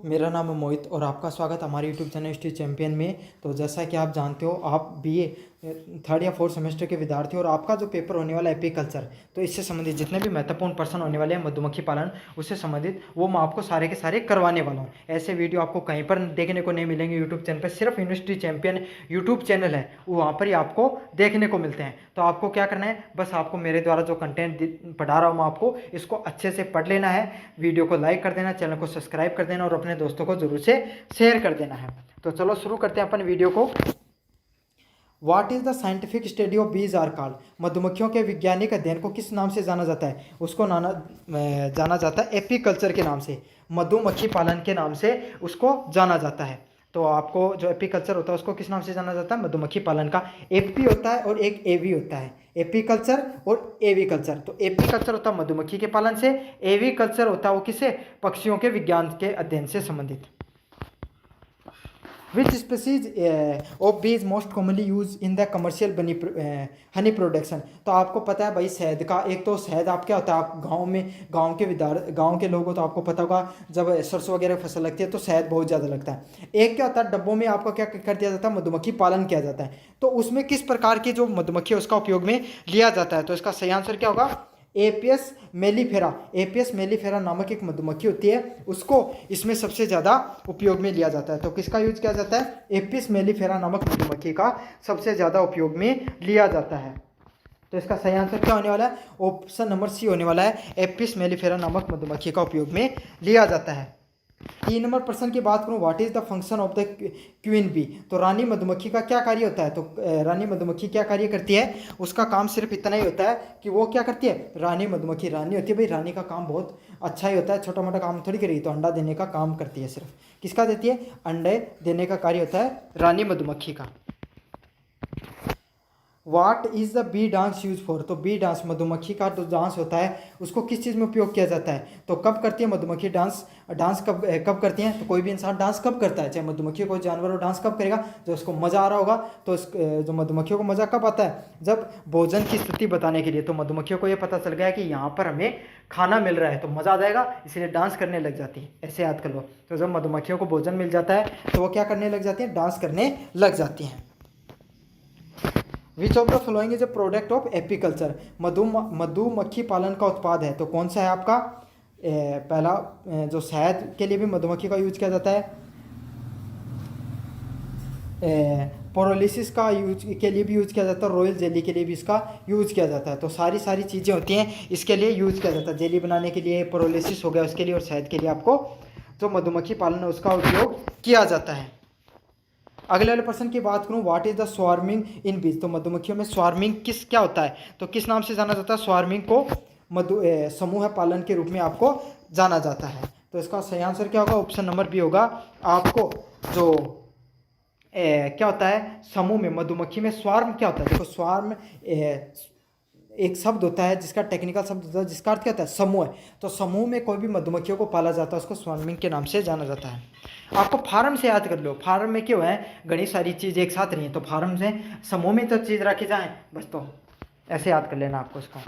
मेरा नाम है मोहित और आपका स्वागत हमारे यूट्यूब चैनल स्टडी चैंपियन में। तो जैसा कि आप जानते हो, आप बीए थर्ड या फोर्थ सेमेस्टर के विद्यार्थी और आपका जो पेपर होने वाला है एपीकल्चर, तो इससे संबंधित जितने भी महत्वपूर्ण प्रश्न होने वाले हैं मधुमक्खी पालन उससे संबंधित, वो मैं आपको सारे के सारे करवाने वाला हूँ। ऐसे वीडियो आपको कहीं पर देखने को नहीं मिलेंगे यूट्यूब चैनल पर, सिर्फ यूनिवर्सिटी चैंपियन यूट्यूब चैनल है वहाँ पर ही आपको देखने को मिलते हैं। तो आपको क्या करना है, बस आपको मेरे द्वारा जो कंटेंट पढ़ा रहा हूँ मैं आपको इसको अच्छे से पढ़ लेना है, वीडियो को लाइक कर देना, चैनल को सब्सक्राइब कर देना और अपने दोस्तों को जरूर से शेयर कर देना है। तो चलो शुरू करते हैं अपन वीडियो को। What is the scientific study of bees are called? मधुमक्खियों के वैज्ञानिक अध्ययन को किस नाम से जाना जाता है? उसको जाना जाता है एपीकल्चर के नाम से, मधुमक्खी पालन के नाम से उसको जाना जाता है। तो आपको जो एपीकल्चर होता है उसको किस नाम से जाना जाता है? मधुमक्खी पालन का एपी होता है और एक एवी होता है, एपीकल्चर और एवीकल्चर। तो एपीकल्चर होता है मधुमक्खी के पालन से, एवीकल्चर होता है वो किसे? पक्षियों के विज्ञान के अध्ययन से संबंधित। Which species of bee is most commonly used in the commercial honey production? तो आपको पता है भाई शहद का, एक तो शहद आप क्या होता है, आप गांव में गांव के लोगों, तो आपको पता होगा जब सरसों वगैरह फसल लगती है तो शहद बहुत ज़्यादा लगता है। एक क्या होता है, डब्बों में आपको क्या कर दिया जाता है, मधुमक्खी पालन किया जाता है। तो उसमें किस प्रकार की जो मधुमक्खी है उसका उपयोग में लिया जाता है? तो इसका सही आंसर क्या होगा? एपियस मेलिफेरा। एपियस मेलिफेरा नामक एक मधुमक्खी होती है, उसको इसमें सबसे ज़्यादा उपयोग में लिया जाता है। तो किसका यूज किया जाता है? एपियस मेलिफेरा नामक मधुमक्खी का सबसे ज़्यादा उपयोग में लिया जाता है। तो इसका सही आंसर क्या होने वाला है? ऑप्शन नंबर सी होने वाला है, एपिस मेलिफेरा नामक मधुमक्खी का उपयोग में लिया जाता है। 3 नंबर प्रश्न की बात करूं, what is the function of the queen bee? तो रानी मधुमक्खी का क्या कार्य होता है? तो रानी मधुमक्खी क्या कार्य करती है? उसका काम सिर्फ इतना ही होता है कि वो क्या करती है, रानी मधुमक्खी रानी होती है भाई, रानी का काम बहुत अच्छा ही होता है, छोटा मोटा काम थोड़ी करेगी। तो अंडा देने का काम करती है, सिर्फ किसका देती है? अंडे देने का कार्य होता है रानी मधुमक्खी का। What is the bee dance use for? तो बी डांस मधुमक्खी का जो डांस होता है उसको किस चीज़ में उपयोग किया जाता है? तो कब करती है मधुमक्खी डांस? डांस कब करती हैं? तो कोई भी इंसान डांस कब करता है, चाहे मधुमक्खी कोई जानवर हो, डांस कब करेगा? जो उसको मज़ा आ रहा होगा। तो जो मधुमक्खियों को मज़ा कब आता है? जब भोजन की स्थिति बताने के लिए। तो मधुमक्खियों को ये पता चल गया कि यहाँ पर हमें खाना मिल रहा है तो मज़ा आ जाएगा, इसलिए डांस करने लग जाती है। ऐसे याद कर लो। तो जब मधुमक्खियों को भोजन मिल जाता है तो वो क्या करने लग जाती हैं? डांस करने लग जाती हैं। विच of the following is A product of apiculture? मधुमक्खी पालन का उत्पाद है तो कौन सा है आपका? पहला, जो शहद के लिए भी मधुमक्खी का यूज किया जाता है, पोरोलिसिस का यूज के लिए भी यूज किया जाता है, रॉयल जेली के लिए भी इसका यूज किया जाता है। तो सारी चीज़ें होती हैं इसके लिए यूज किया जाता है, जेली बनाने के लिए, पोरोलिसिस हो गया उसके लिए, और शहद के लिए आपको जो मधुमक्खी पालन है उसका उपयोग किया जाता है। अगले वाले प्रश्न की बात करूं, व्हाट इज द स्वार्मिंग इन बीज? तो मधुमक्खियों में स्वार्मिंग क्या होता है? तो किस नाम से जाना जाता है? स्वार्मिंग को समूह पालन के रूप में आपको जाना जाता है। तो इसका सही आंसर क्या होगा? ऑप्शन नंबर बी होगा। आपको जो क्या होता है समूह में, मधुमक्खी में स्वार्म क्या होता है? देखो स्वार्म एक शब्द होता है जिसका टेक्निकल शब्द होता है जिसका अर्थ क्या होता है? समूह। तो समूह में कोई भी मधुमक्खियों को पाला जाता है उसको स्वार्मिंग के नाम से जाना जाता है। आपको फार्म से याद कर लो, फार्म में क्यों है, घनी सारी चीज़ एक साथ नहीं है, तो फार्म से समूह में तो चीज़ रखी जाए बस, तो ऐसे याद कर लेना आपको इसको।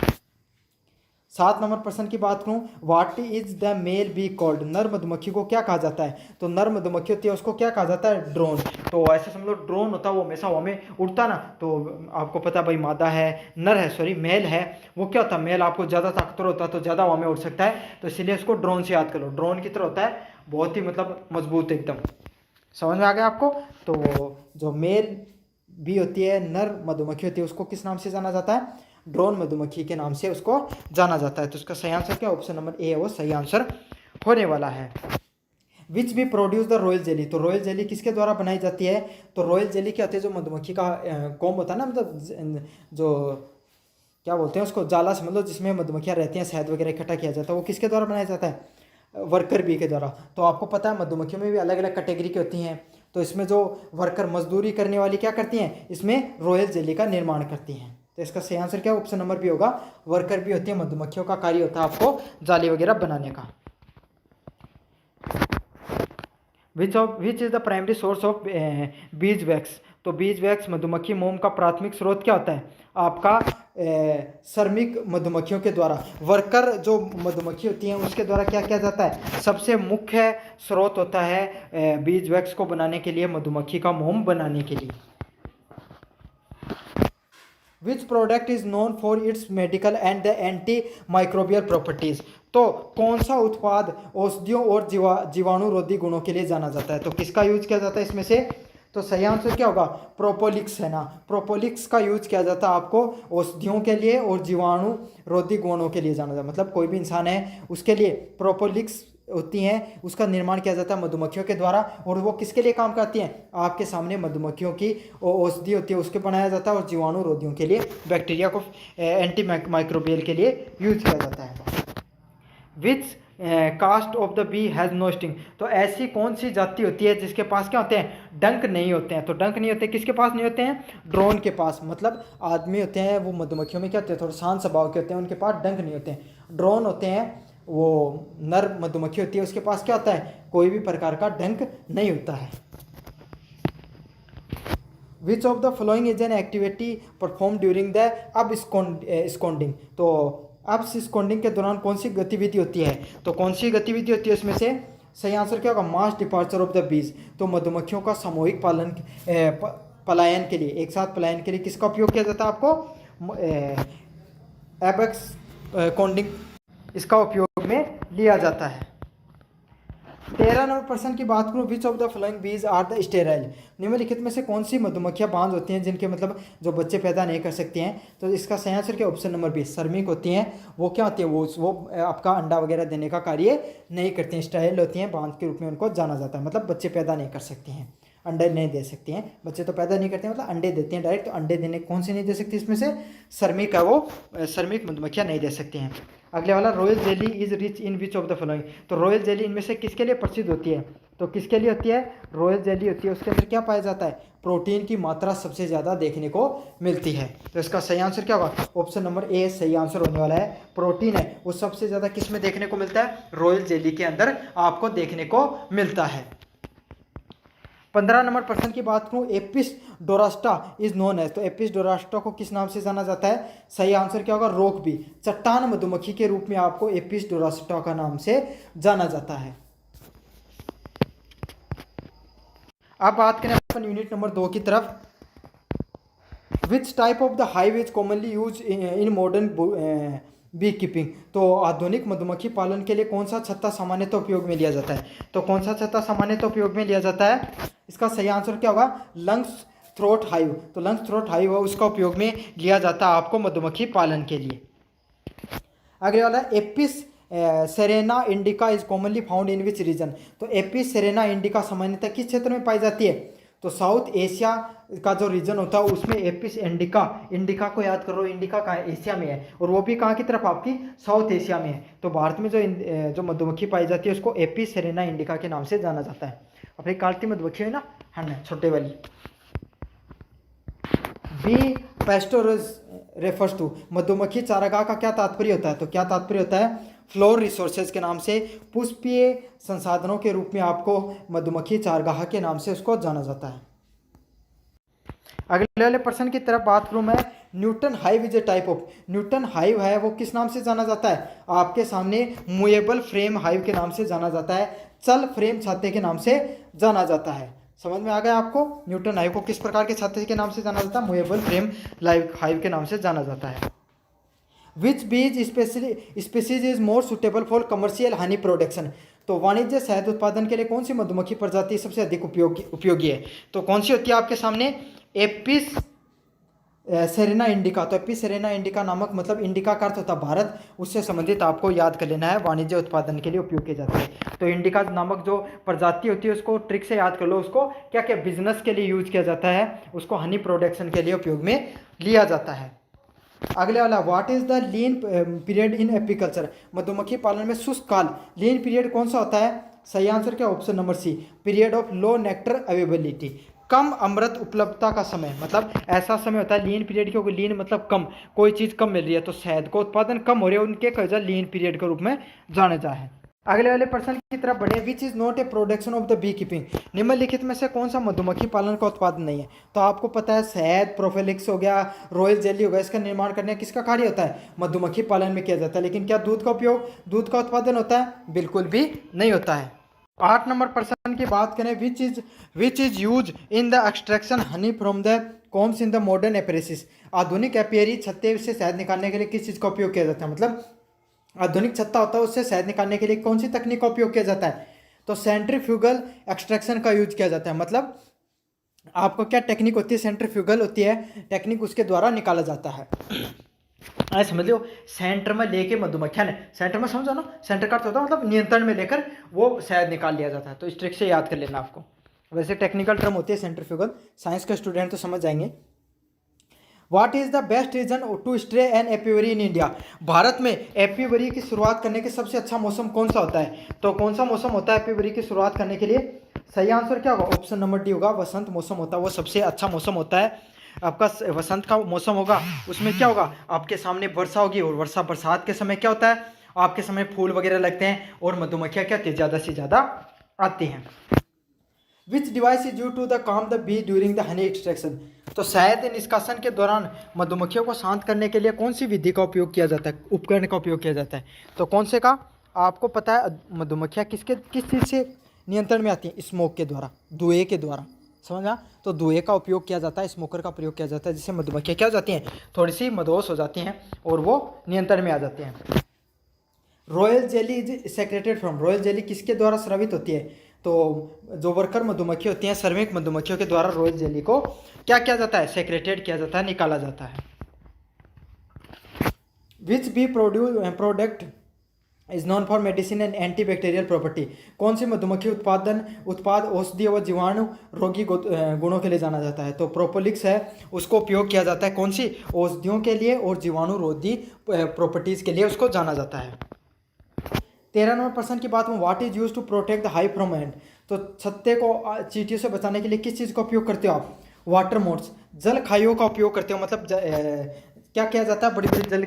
7 नंबर प्रश्न की बात करूं, what is the male bee called? नर मधुमक्खी को क्या कहा जाता है? तो नर मधुमक्खी होती है उसको क्या कहा जाता है? ड्रोन। तो ऐसे समझ लो ड्रोन होता है वो हमेशा हवा में उड़ता ना, तो आपको पता है भाई मादा है, नर है, सॉरी मेल है, वो क्या होता है, मेल आपको ज़्यादा ताकतवर होता है तो ज़्यादा हवा में उड़ सकता है, तो इसीलिए उसको ड्रोन से याद कर लो। ड्रोन की तरह होता है, बहुत ही मतलब मजबूत एकदम। समझ में आ गया आपको? तो जो मेल भी होती है, नर मधुमक्खी होती है, उसको किस नाम से जाना जाता है? ड्रोन मधुमक्खी के नाम से उसको जाना जाता है। तो उसका सही आंसर क्या? ऑप्शन नंबर ए है वो सही आंसर होने वाला है। विच भी प्रोड्यूस द रॉयल जेली? तो रॉयल जेली किसके द्वारा बनाई जाती है? तो रॉयल जेली क्या होती है, जो मधुमक्खी का कॉम्ब होता है ना, मतलब जो क्या बोलते हैं उसको, जाला समझ लो, जिसमें मधुमक्खियाँ रहती हैं, शहद वगैरह इकट्ठा किया जाता है, वो किसके द्वारा बनाया जाता है? वर्कर बी के द्वारा। तो आपको पता है मधुमक्खियों में भी अलग अलग कैटेगरी की होती हैं, तो इसमें जो वर्कर मजदूरी करने वाली क्या करती हैं, इसमें रॉयल जेली का निर्माण करती हैं। तो इसका सही आंसर क्या? ऑप्शन नंबर बी होगा, वर्कर भी होती है, मधुमक्खियों का कार्य होता है आपको जाली वगैरह बनाने का। Which is the primary source of bees wax? तो बीज वैक्स मधुमक्खी मोम का प्राथमिक स्रोत क्या होता है? आपका श्रमिक मधुमक्खियों के द्वारा, वर्कर जो मधुमक्खी होती हैं उसके द्वारा क्या किया जाता है, सबसे मुख्य स्रोत होता है बीज वैक्स को बनाने के लिए, मधुमक्खी का मोम बनाने के लिए। Which product is known for its medical and the anti microbial properties, तो कौन सा उत्पाद औषधियों और जीवाणुरोधी गुणों के लिए जाना जाता है, तो किसका यूज किया जाता है इसमें से, तो सही आंसर क्या होगा, प्रोपोलिक्स है ना। प्रोपोलिक्स का यूज किया जाता है आपको औषधियों के लिए और जीवाणु रोधी गुणों के लिए जाना जाता है, मतलब कोई भी इंसान है उसके लिए प्रोपोलिक्स होती हैं, उसका निर्माण किया जाता है मधुमक्खियों के द्वारा, और वो किसके लिए काम करती हैं, आपके सामने मधुमक्खियों की औषधि होती है उसके बनाया जाता है, और जीवाणु रोधियों के लिए, बैक्टीरिया को एंटी माइक्रोबियल के लिए यूज किया जाता है। Which caste of the bee has no sting, तो ऐसी कौन सी जाति होती है जिसके पास क्या होते हैं, डंक नहीं होते हैं, तो डंक नहीं होते किसके पास नहीं होते हैं, ड्रोन के पास, मतलब आदमी होते हैं वो मधुमक्खियों में क्या होते हैं, थोड़े शांत स्वभाव के होते हैं, उनके पास डंक नहीं होते हैं। ड्रोन होते हैं वो नर मधुमक्खी होती है उसके पास क्या होता है, कोई भी प्रकार का डंक नहीं होता है। Which of the following is an activity perform during the अब स्कॉन्डिंग, तो अब स्कॉन्डिंग के दौरान कौन सी गतिविधि होती है, तो कौन सी गतिविधि होती है उसमें से सही आंसर क्या होगा, मास डिपार्चर ऑफ द बीज, तो मधुमक्खियों का सामूहिक पलायन के लिए, एक साथ पलायन के लिए किसका उपयोग किया जाता है, आपको एबेक्स कॉन्डिंग, इसका उपयोग में लिया जाता है। 13 नंबर प्रश्न की बात करूँ, विच of the following bees are the sterile, निम्नलिखित में से कौन सी मधुमक्खियां बांझ होती हैं जिनके मतलब जो बच्चे पैदा नहीं कर सकती हैं, तो इसका सही आंसर क्या, ऑप्शन नंबर 20 श्रमिक होती हैं। वो क्या होती है, वो आपका अंडा वगैरह देने का कार्य नहीं करती हैं, स्टेराइल होती हैं, बांझ के रूप में उनको जाना जाता है, मतलब बच्चे पैदा नहीं कर सकती हैं, अंडे नहीं दे सकती हैं, बच्चे तो पैदा नहीं करते हैं, मतलब अंडे देते हैं डायरेक्ट, तो अंडे देने कौन सी नहीं दे सकती, इसमें से श्रमिक है वो श्रमिक मधुमक्खियां नहीं दे सकती हैं। अगले वाला, royal jelly is rich in which of the following, तो रॉयल जेली इनमें से किसके लिए प्रसिद्ध होती है, तो किसके लिए होती है, रॉयल जेली होती है, उसके अंदर क्या पाया जाता है, प्रोटीन की मात्रा सबसे ज़्यादा देखने को मिलती है, तो इसका सही आंसर क्या होगा, ऑप्शन नंबर ए सही आंसर होने वाला है। प्रोटीन है वो सबसे ज़्यादा किस में देखने को मिलता है, रॉयल जेली के अंदर आपको देखने को मिलता है। 15 नंबर प्रश्न की बात करूं, एपिस डोरास्टा इज नोन एज, तो एपिस डोरास्टा को किस नाम से जाना जाता है, सही आंसर क्या होगा, रोक बी, चट्टान मधुमक्खी के रूप में आपको एपिस डोरास्टा का नाम से जाना जाता है। अब बात करें अपन यूनिट नंबर 2 की तरफ, which type of the hive is commonly use in modern bee keeping, तो आधुनिक मधुमक्खी पालन के लिए कौन सा छत्ता सामान्यतः उपयोग में लिया जाता है, तो कौन सा छत्ता सामान्यतः उपयोग में लिया जाता है, इसका सही आंसर क्या होगा, लंग्स थ्रोट हाइव, तो लंग्स थ्रोट हाइव है उसका उपयोग में लिया जाता है आपको मधुमक्खी पालन के लिए। अगले वाला, Apis Serena indica is commonly found in which region, तो एपिस सेरेना इंडिका सामान्यतः किस क्षेत्र में पाई जाती है, तो साउथ एशिया का जो रीजन होता है उसमें एपिस इंडिका को याद करो, इंडिका कहाँ है, एशिया में है, और वो भी कहाँ की तरफ, आपकी साउथ एशिया में है, तो भारत में जो मधुमक्खी पाई जाती है उसको एपिस सेरेना इंडिका के नाम से जाना जाता है। अपनी कालती मधुमक्खी है ना, हाँ ना, छोटे वाली। बी पेस्टोरस रेफर्स टू, मधुमक्खी चारागाह का क्या तात्पर्य होता है, तो क्या तात्पर्य होता है, फ्लोर रिसोर्सेज के नाम से, पुष्पीय संसाधनों के रूप में आपको मधुमक्खी चारागाह के नाम से उसको जाना जाता है। अगले वाले प्रश्न की तरफ बात करूं मैं, Newton hive is a type of, Newton hive है वो किस नाम से जाना जाता है, आपके सामने मूवेबल फ्रेम हाइव के नाम से जाना जाता है, चल फ्रेम छाते के नाम से जाना जाता है। समझ में आ गया आपको, न्यूटन हाइव को किस प्रकार के छाते के नाम से जाना जाता है, मूवेबल फ्रेम हाइव के नाम से जाना जाता है। विच बीज species is more suitable for commercial honey production, तो वाणिज्य शहद उत्पादन के लिए कौन सी मधुमक्खी प्रजाति सबसे अधिक उपयोगी है, तो कौन सी होती है आपके सामने, एपिस सेरेना इंडिका, तो एपिस सेरेना इंडिका नामक, मतलब इंडिका का अर्थ होता है भारत, उससे संबंधित आपको याद कर लेना है, वाणिज्य उत्पादन के लिए उपयोग किए जाते हैं। तो इंडिका नामक जो प्रजाति होती है उसको ट्रिक से याद कर लो, उसको क्या क्या बिजनेस के लिए यूज किया जाता है, उसको हनी प्रोडक्शन के लिए उपयोग में लिया जाता है। अगले वाला, what is the lean period in apiculture, मधुमक्खी पालन में शुष्क काल, लीन पीरियड कौन सा होता है, सही आंसर क्या, option number C, period of low nectar availability, कम अमृत उपलब्धता का समय, मतलब ऐसा समय होता है लीन पीरियड, क्योंकि लीन मतलब कम, कोई चीज़ कम मिल रही है तो शहद को उत्पादन कम हो रही है, उनके कहा लीन पीरियड के रूप में जाने जा है। अगले वाले प्रश्न की तरफ बढ़े। Which is not a production of the bee keeping. निम्नलिखित में से कौन सा मधुमक्खी पालन का उत्पादन नहीं है? तो आपको पता है शहद, प्रोफिलिक्स हो गया, रॉयल जेली हो गया, इसका निर्माण करने किसका कार्य होता है? मधुमक्खी पालन में किया जाता है। लेकिन क्या दूध का उपयोग, दूध का उत्पादन होता है? बिल्कुल भी नहीं होता है। 8 नंबर प्रश्न की बात करें। Which is use in the extraction honey from the combs in the modern apparatus. आधुनिक एपियरी छत्ते से शहद निकालने के लिए किस चीज़ का उपयोग किया जाता है? मतलब आधुनिक छत्ता होता है, उससे शहद निकालने के लिए कौन सी तकनीक का उपयोग किया जाता है? तो सेंट्रीफ्यूगल एक्सट्रैक्शन का यूज किया जाता है। मतलब आपको क्या टेक्निक होती है? सेंट्रीफ्यूगल होती है टेक्निक, उसके द्वारा निकाला जाता है। ऐसे समझ लो, सेंटर में लेके मधुमक्खियां ने, सेंटर में समझो ना, सेंटर का अर्थ होता है मतलब नियंत्रण में लेकर वो शहद निकाल लिया जाता है। तो इस ट्रिक से याद कर लेना आपको। वैसे टेक्निकल टर्म होती है सेंट्रीफ्यूगल, साइंस के स्टूडेंट तो समझ जाएंगे। What is the best reason to stay an apiary in India. भारत में एपीवरी की शुरुआत करने के सबसे अच्छा मौसम कौन सा होता है? तो कौन सा मौसम होता है एपीवरी की शुरुआत करने के लिए? सही आंसर क्या होगा? ऑप्शन नंबर डी होगा, वसंत मौसम होता है वो सबसे अच्छा मौसम होता है। आपका वसंत का मौसम होगा, उसमें क्या होगा? आपके सामने वर्षा होगी, और वर्षा बरसात के समय क्या होता है? आपके समय फूल वगैरह लगते हैं और मधुमक्खियां क्या ज़्यादा से ज़्यादा आती हैं। Which device is use to the calm the bee during the honey extraction. तो शहद निष्कासन के दौरान मधुमक्खियों को शांत करने के लिए कौन सी विधि का उपयोग किया जाता है, उपकरण का उपयोग किया जाता है? तो कौन से का? आपको पता है मधुमक्खियाँ किस चीज़ से नियंत्रण में आती हैं? स्मोक के द्वारा, धुएं के द्वारा। समझा? तो धुएं का उपयोग किया जाता है, स्मोकर का प्रयोग किया जाता है, जिससे मधुमक्खियाँ क्या हो जाती हैं? थोड़ी सी मदहोश हो जाती हैं और वो नियंत्रण में आ जाती हैं। Royal jelly is secreted from. Royal jelly किसके द्वारा स्रावित होती है? तो जो वर्कर मधुमक्खी होती हैं, श्रमिक मधुमक्खियों के द्वारा रॉयल जेली को क्या किया जाता है? सेक्रेटेड किया जाता है, निकाला जाता है। Which bee product is known for medicine and antibacterial property. कौन सी मधुमक्खी उत्पाद औषधि व जीवाणु रोगी गुणों के लिए जाना जाता है? तो प्रोपोलिक्स है, उसको उपयोग किया जाता है कौन सी? औषधियों के लिए और जीवाणु रोधी प्रॉपर्टीज के लिए उसको जाना जाता है। 13 नंबर प्रश्न की बात में, what is use to protect the hive from ants. तो छत्ते को चींटियों से बचाने के लिए किस चीज़ का उपयोग करते हो आप? वाटर मोड्स, जल खाइयों का उपयोग करते हो। मतलब क्या किया जाता है? बड़ी बड़ी जल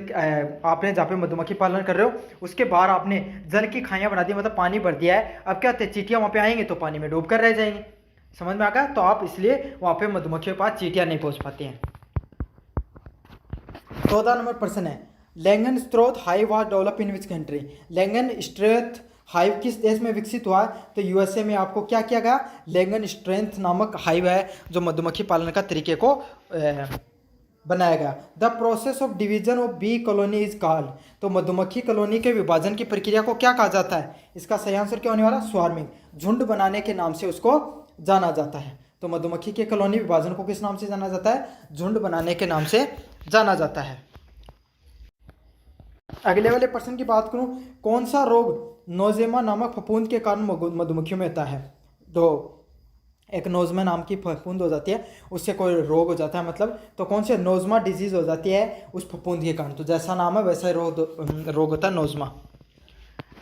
आपने जहाँ पे मधुमक्खी पालन कर रहे हो उसके बाहर आपने जल की खाइयाँ बना दी, मतलब पानी भर दिया है। अब क्या होता है? चींटियाँ वहाँ पे आएंगी तो पानी में डूब कर रह जाएंगी। समझ में आ गया? तो आप इसलिए वहाँ पे मधुमक्खियों के पास चींटियाँ नहीं पहुँच पाती हैं। 14 नंबर प्रश्न है, Langstroth hive was develop in which country. Langstroth hive किस देश में विकसित हुआ? तो यूएसए में आपको क्या किया गया? लैंगन स्ट्रेंथ नामक हाइव है जो मधुमक्खी पालन का तरीके को बनाया गया। The process of division of bee colony is called. तो मधुमक्खी कॉलोनी के विभाजन की प्रक्रिया को क्या कहा जाता है? इसका सही आंसर क्या होने वाला? स्वार्मिंग, झुंड बनाने के नाम से उसको जाना जाता है। तो मधुमक्खी के कॉलोनी विभाजन को किस नाम से जाना जाता है? झुंड बनाने के नाम से जाना जाता है। अगले वाले प्रश्न की बात करूं, कौन सा रोग नोजेमा नामक फफूंद के कारण मधुमक्खियों में होता है? तो एक नोजमा नाम की फफूंद हो जाती है, उससे कोई रोग हो जाता है मतलब, तो कौन से नोजमा डिजीज हो जाती है उस फफूंद के कारण। तो जैसा नाम है वैसा रोग होता है नोजमा।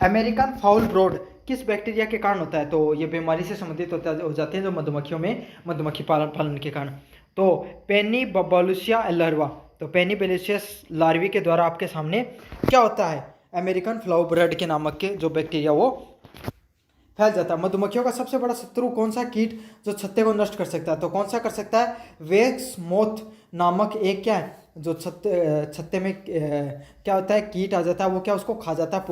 अमेरिकन फाउल ब्रोड किस बैक्टीरिया के कारण होता है? तो ये बीमारी से संबंधित हो जाते हैं जो मधुमक्खियों में मधुमक्खी पालन के कारण। तो पेनिबोलुसिया लार्वा, तो पेनिबोलुसियस लार्वी के द्वारा आपके सामने क्या होता है? अमेरिकन फ्लावर ब्रेड के नामक के जो बैक्टीरिया वो फैल जाता है। मधुमक्खियों का सबसे बड़ा शत्रु कौन सा कीट जो छत्ते को नष्ट कर सकता है? तो कौन सा कर सकता है? वेक्स मोथ नामक एक क्या है जो छत्ते में क्या होता है? कीट आ जाता है, वो क्या उसको खा जाता है,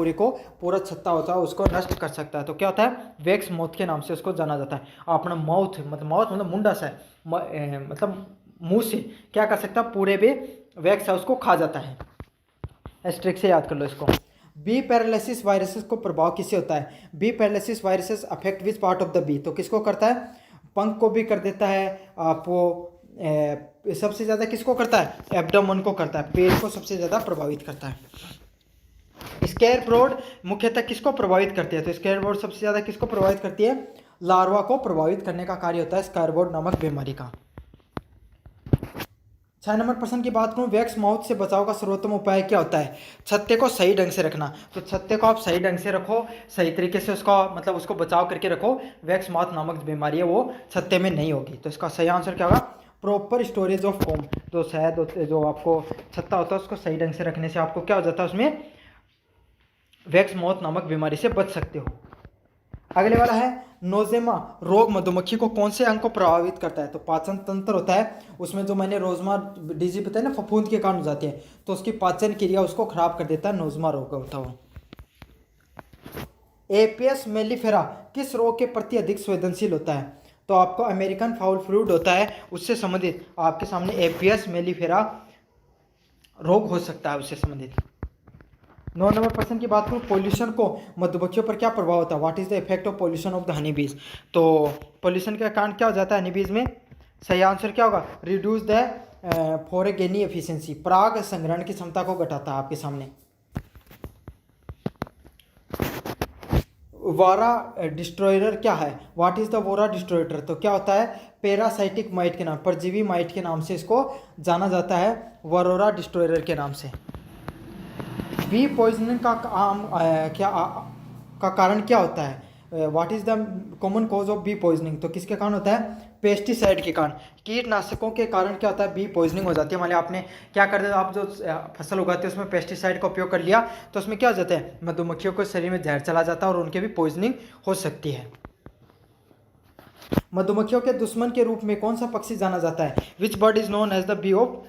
पूरा छत्ता होता है उसको नष्ट कर सकता है। तो क्या होता है? वेक्स मोथ के नाम से उसको जाना जाता है। अपना माउथ मतलब मुंडा सा है, मतलब मुंह से क्या कर सकता है? पूरे पे वैक्स है उसको खा जाता है। एस्ट्रिक से याद कर लो इसको। बी पैरालिसिस वायरसेस को प्रभाव किससे होता है? Bee paralysis viruses affect which part of the bee. तो किसको करता है? पंख को भी कर देता है आपको। सबसे ज़्यादा किसको करता है? एब्डोमेन को करता है, पेट को सबसे ज़्यादा प्रभावित करता है। स्कैरब्रोड मुख्यतः किसको प्रभावित करती है? तो स्कैरब्रोड सबसे ज़्यादा किसको प्रभावित करती है? लार्वा को प्रभावित करने का कार्य होता है स्कैरब्रोड नामक बीमारी का। 6 नंबर प्रश्न की बात करूं, वैक्स माउथ से बचाव का सर्वोत्तम उपाय क्या होता है? छत्ते को सही ढंग से रखना। तो छत्ते को आप सही ढंग से रखो, सही तरीके से उसको बचाव करके रखो। वैक्स माउथ नामक बीमारी है वो छत्ते में नहीं होगी। तो इसका सही आंसर क्या होगा? Proper storage of foam. तो शायद जो आपको छत्ता होता है उसको सही ढंग से रखने से आपको क्या हो जाता है? उसमें वैक्स माउथ नामक बीमारी से बच सकते हो। अगले वाला है नोजेमा रोग मधुमक्खी को कौन से अंग को प्रभावित करता है? तो पाचन तंत्र होता है, उसमें जो मैंने रोजमा डिजीज बताया ना, फफूंद के कारण हो जाती है, तो उसकी पाचन क्रिया उसको खराब कर देता है, नोजमा रोग होता है वो। एपियस मेलिफेरा किस रोग के प्रति अधिक संवेदनशील होता है? तो आपको अमेरिकन फाउल फ्लूड होता है, उससे संबंधित आपके सामने एपियस मेलिफेरा रोग हो सकता है, उससे संबंधित। 9 नंबर प्रश्न की बात करूँ, पॉल्यूशन को मधुमक्खियों पर क्या प्रभाव होता है? What is the effect of pollution of the honey बीज? तो पॉल्यूशन के कारण क्या हो जाता है हनी बीज में? सही आंसर क्या होगा? रिड्यूस द फोरेगेनी एफिशिएंसी, पराग संग्रहण की क्षमता को घटाता है आपके सामने। वारा डिस्ट्रॉयर क्या है? What is the Vora destroyer? तो क्या होता है? पैरासाइटिक माइट के नाम, परजीवी माइट के नाम से इसको जाना जाता है, वरोरा डिस्ट्रॉयर के नाम से। बी पॉइजनिंग का का कारण क्या होता है? What is the common cause of bee poisoning? तो किसके कारण होता है? पेस्टिसाइड के कारण, कीटनाशकों के कारण क्या होता है? बी पॉइजनिंग हो जाती है। मान लिया आपने क्या कर दिया, आप जो फसल उगाते हैं उसमें पेस्टिसाइड का उपयोग कर लिया, तो उसमें क्या हो जाता है? मधुमक्खियों के शरीर में जहर चला जाता है और उनके भी पॉइजनिंग हो सकती है। मधुमक्खियों के दुश्मन के रूप में कौन सा पक्षी जाना जाता है? Which bird is known as the bee of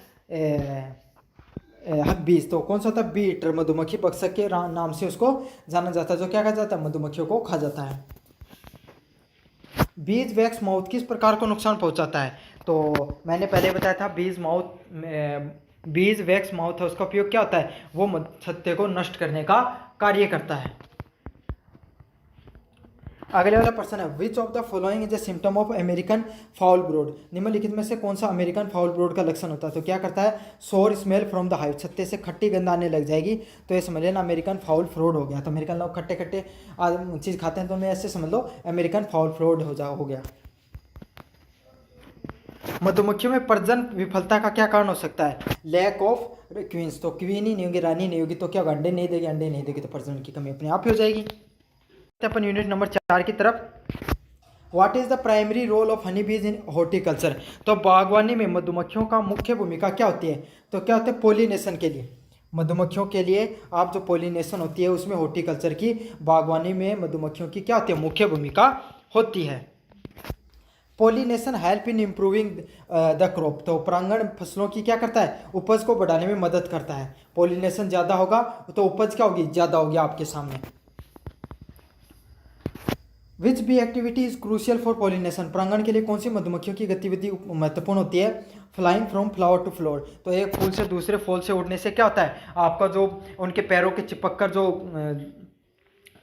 bees? तो कौन सा था? बी ईटर, मधुमक्खी भक्षक के नाम से उसको जाना जाता है, जो क्या खा जाता है? मधुमक्खियों को खा जाता है। बीज वैक्स माउथ किस प्रकार को नुकसान पहुंचाता है? तो मैंने पहले बताया था बीज वैक्स माउथ है, उसका उपयोग क्या होता है? वो छत्ते को नष्ट करने का कार्य करता है। अगले वाला प्रश्न है, which of the following is a symptom of American foul brood? निम्नलिखित में से कौन सा अमेरिकन फाउल ब्रोड का लक्षण होता है? तो क्या करता है? सोर स्मेल फ्रॉम द हाइव, छत्ते से खट्टी गंध आने लग जाएगी, तो ये समझ लेना अमेरिकन फाउल फ्रोड हो गया। तो अमेरिकन लोग खट्टे खट्टे चीज़ खाते हैं, तो मैं ऐसे समझ लो अमेरिकन फाउल फ्रोड हो गया। मधुमक्खियों में प्रजनन विफलता का क्या कारण हो सकता है? लैक ऑफ क्वींस, तो क्वीन ही नहीं होगी, रानी नहीं होगी, तो क्या अंडे नहीं देगी, तो प्रजनन की कमी अपने आप ही हो जाएगी। अपन यूनिट नंबर 4 की तरफ। What is the primary role of honey bees in horticulture? तो बागवानी में मधुमक्खियों का मुख्य भूमिका क्या होती है? तो क्या होता है? पॉलिनेशन के लिए, मधुमक्खियों के लिए आप जो पॉलिनेशन होती है उसमें हॉर्टिकल्चर की, बागवानी में मधुमक्खियों की क्या होती है? मुख्य भूमिका होती है। Pollination help in improving the crop, तो परागण फसलों की क्या करता है? उपज को बढ़ाने में मदद करता है। पॉलिनेशन ज़्यादा होगा तो उपज क्या होगी? ज़्यादा होगी आपके सामने। Which bee activity is crucial for pollination? परागण के लिए कौन सी मधुमक्खियों की गतिविधि महत्वपूर्ण होती है? Flying from flower to flower, तो एक फूल से दूसरे फूल से उड़ने से क्या होता है? आपका जो उनके पैरों के चिपक कर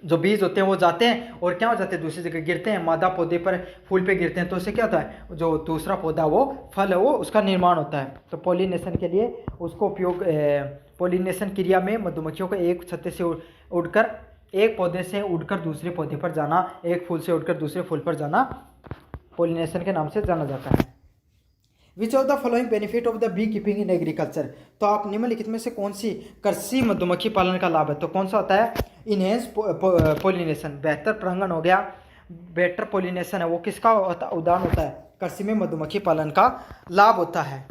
जो बीज होते हैं वो जाते हैं और क्या हो जाते हैं? दूसरी जगह गिरते हैं, मादा पौधे पर फूल पे गिरते हैं, तो उससे क्या होता है? जो दूसरा पौधा वो फल है वो उसका निर्माण होता है। तो पॉलिनेशन के लिए उसको उपयोग, पॉलिनेशन क्रिया में मधुमक्खियों को एक छत्ते से उड़कर, एक पौधे से उड़कर दूसरे पौधे पर जाना, एक फूल से उड़कर दूसरे फूल पर जाना पॉलिनेशन के नाम से जाना जाता है। Which of the following benefit of the bee keeping in agriculture? तो आप निम्नलिखित में से कौन सी कृषि मधुमक्खी पालन का लाभ है? तो कौन सा होता है? इनहेंस पॉलिनेशन, बेहतर परागण हो गया, बेटर पॉलिनेशन है वो किसका उदाहरण होता है? कृषि में मधुमक्खी पालन का लाभ होता है।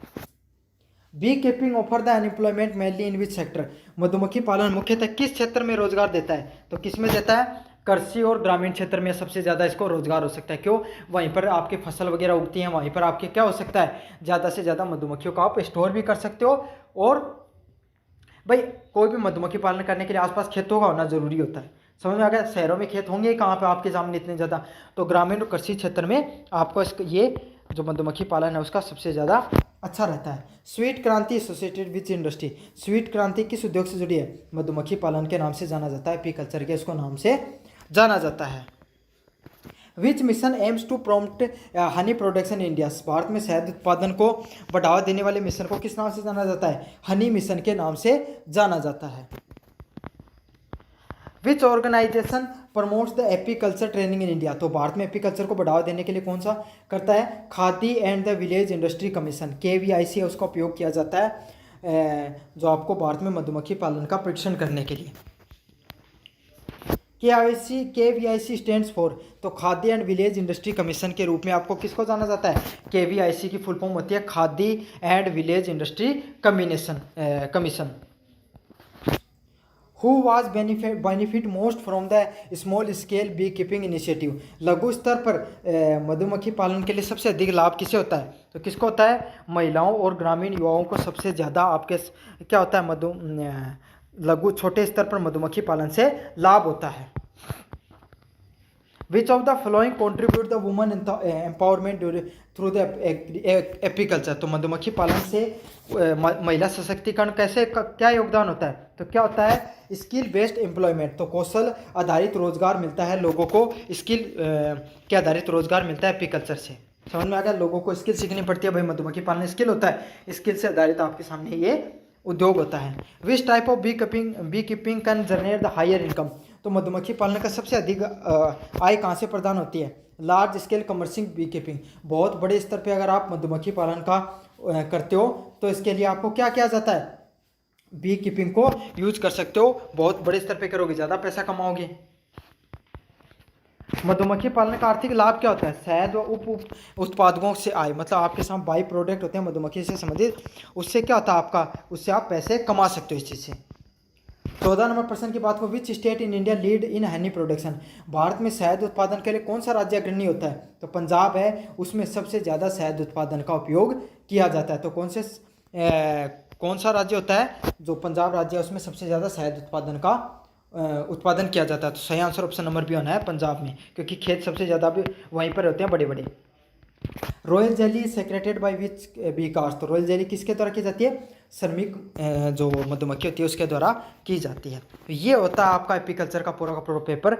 Bee keeping offer the unemployment mainly in which sector? मधुमक्खी पालन मुख्यतः किस क्षेत्र में रोजगार देता है? तो किस में देता है? कृषि और ग्रामीण क्षेत्र में सबसे ज़्यादा इसको रोजगार हो सकता है। क्यों? वहीं पर आपकी फसल वगैरह उगती हैं, वहीं पर आपके क्या हो सकता है? ज़्यादा से ज़्यादा मधुमक्खियों को आप स्टोर भी कर सकते हो, और भाई कोई भी मधुमक्खी पालन करने के लिए आसपास खेतों का होना जरूरी होता है। समझ में आ गया? शहरों में खेत होंगे कहाँ पे आपके सामने इतने ज़्यादा, तो ग्रामीण और कृषि क्षेत्र में आपको ये जो मधुमक्खी पालन है उसका सबसे ज़्यादा अच्छा रहता है। स्वीट क्रांति एसोसिएटेड विच इंडस्ट्री? स्वीट क्रांति किस उद्योग से जुड़ी है? मधुमक्खी पालन के नाम से जाना जाता है, एपीकल्चर के इसको नाम से जाना जाता है। Which mission aims to promote honey production India? भारत में शहद उत्पादन को बढ़ावा देने वाले मिशन को किस नाम से जाना जाता है? हनी मिशन के नाम से जाना जाता है। Which organisation promotes the apiculture training in India? तो भारत में एपीकल्चर को बढ़ावा देने के लिए कौन सा करता है? Khadi and the village Industry commission, KVIC है, उसका उपयोग किया जाता है जो आपको भारत में मधुमक्खी पालन का प्रशिक्षण करने के लिए। KVIC स्टैंड्स फॉर, तो khadi and Village Industry commission के रूप में आपको किसको जाना जाता है? KVIC की फुल फॉर्म होती है Khadi and Village Industry Commission. Who was benefit most from the small scale bee keeping initiative. लघु स्तर पर मधुमक्खी पालन के लिए सबसे अधिक लाभ किसे होता है? तो किसको होता है? महिलाओं और ग्रामीण युवाओं को सबसे ज़्यादा आपके क्या होता है? लघु छोटे स्तर पर मधुमक्खी पालन से लाभ होता है। Which of the following contribute the woman empowerment through the apiculture. तो मधुमक्खी पालन से महिला सशक्तिकरण कैसे क्या योगदान होता है? तो क्या होता है? Skill based employment. तो कौशल आधारित रोजगार मिलता है लोगों को, स्किल के आधारित रोजगार मिलता है एपीकल्चर से। समझ में आ गया? लोगों को स्किल सीखनी पड़ती है भाई, मधुमक्खी पालन स्किल होता है, स्किल से आधारित आपके सामने ये उद्योग होता है। Which type of bee keeping can generate the higher income. तो मधुमक्खी पालन का सबसे अधिक आय कहाँ से प्रदान होती है? Large scale commercial bee keeping. बहुत बड़े स्तर पे अगर आप मधुमक्खी पालन का करते हो तो इसके लिए आपको क्या किया जाता है? बी कीपिंग को यूज कर सकते हो। बहुत बड़े स्तर पे करोगे ज़्यादा पैसा कमाओगे। मधुमक्खी पालन का आर्थिक लाभ क्या होता है? शहद व उप उत्पादकों से आय, मतलब आपके साथ बाई प्रोडक्ट होते हैं मधुमक्खी से संबंधित, उससे क्या होता है आपका? उससे आप पैसे कमा सकते हो इस चीज़ से। 14 नंबर प्रश्न की बात को, which state in India lead in honey production. Bharat में शहद उत्पादन के लिए कौन सा राज्य अग्रणी होता है? तो पंजाब है, उसमें सबसे ज़्यादा शहद उत्पादन का उपयोग किया जाता है। तो कौन सा राज्य होता है? जो पंजाब राज्य है उसमें सबसे ज़्यादा शहद उत्पादन किया जाता है। तो सही आंसर ऑप्शन नंबर बी होना है पंजाब में, क्योंकि खेत सबसे ज़्यादा भी वहीं पर होते हैं बड़े बड़े। Royal jelly secreted by which bee caste. तो रॉयल जेली किसके द्वारा की जाती है? श्रमिक जो मधुमक्खी होती है उसके द्वारा की जाती है। तो ये होता है आपका एपीकल्चर का पूरा पेपर।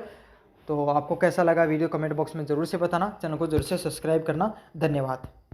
तो आपको कैसा लगा वीडियो कमेंट बॉक्स में ज़रूर से बताना, चैनल को जरूर से सब्सक्राइब करना। धन्यवाद।